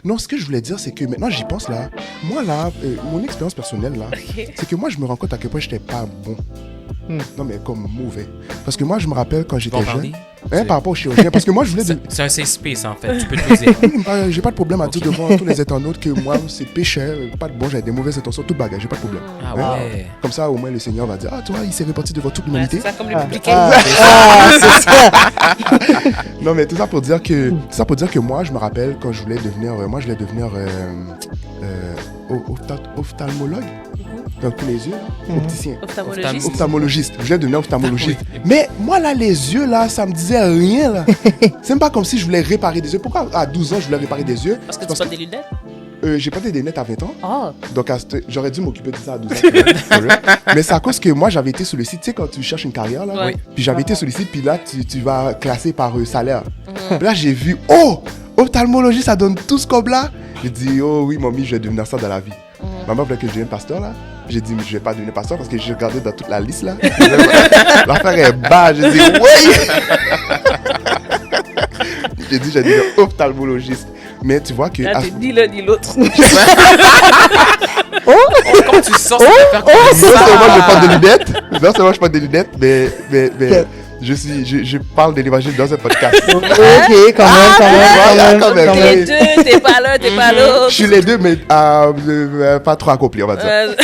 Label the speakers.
Speaker 1: Non, ce que je voulais dire, c'est que maintenant j'y pense là. Moi là, mon expérience personnelle là, c'est que moi je me rends compte à quel point j'étais pas bon. Non mais comme mauvais. Parce que moi je me rappelle quand j'étais jeune. Par rapport au chirurgien. Parce que moi je voulais...
Speaker 2: C'est un safe space en fait, tu peux te dire.
Speaker 1: J'ai pas de problème à dire devant tous les internautes que moi c'est péché, pas de bon, j'avais des mauvaises intentions, tout bagage, j'ai pas de problème.
Speaker 2: Ah ouais.
Speaker 1: Comme ça au moins le Seigneur va dire, ah toi il s'est réparti devant toute l'humanité.
Speaker 3: C'est ça comme les publicains.
Speaker 1: C'est ça. Non mais tout ça pour dire que moi je me rappelle quand je voulais devenir ophtalmologue. Donc pour les yeux, opticien. Ophtalmologiste. Je voulais devenir ophtalmologiste. Mais moi là, les yeux là, ça me disait rien là. C'est même pas comme si je voulais réparer des yeux. Pourquoi à 12 ans je voulais réparer des yeux?
Speaker 3: Parce que tu portes des lunettes?
Speaker 1: J'ai porté des lunettes à 20 ans.
Speaker 3: Oh.
Speaker 1: Donc j'aurais dû m'occuper de ça à 12 ans. Mais c'est à cause que moi j'avais été sur le site, tu sais quand tu cherches une carrière là.
Speaker 3: Ouais.
Speaker 1: Puis j'avais été sur le site, puis là tu vas classer par salaire. Puis là j'ai vu, ophtalmologie ça donne tout ce comme là. J'ai dit, oh oui mamie, je vais devenir ça dans la vie. Maman voulait que je devienne pasteur là. J'ai dit, mais je vais pas devenir pasteur parce que j'ai regardé dans toute la liste là. L'affaire est bas. J'ai dit, oui. J'ai dit, je vais devenir ophtalmologiste. Mais tu vois que...
Speaker 3: Là, t'es ni l'un ni l'autre.
Speaker 2: Comment tu sors cette affaire
Speaker 1: Non seulement je porte des lunettes, mais je parle de l'évangile dans un podcast.
Speaker 4: Ok, quand même.
Speaker 3: Les deux, t'es pas l'un, t'es pas l'autre.
Speaker 1: Je suis les deux, mais pas trop accompli, on va dire.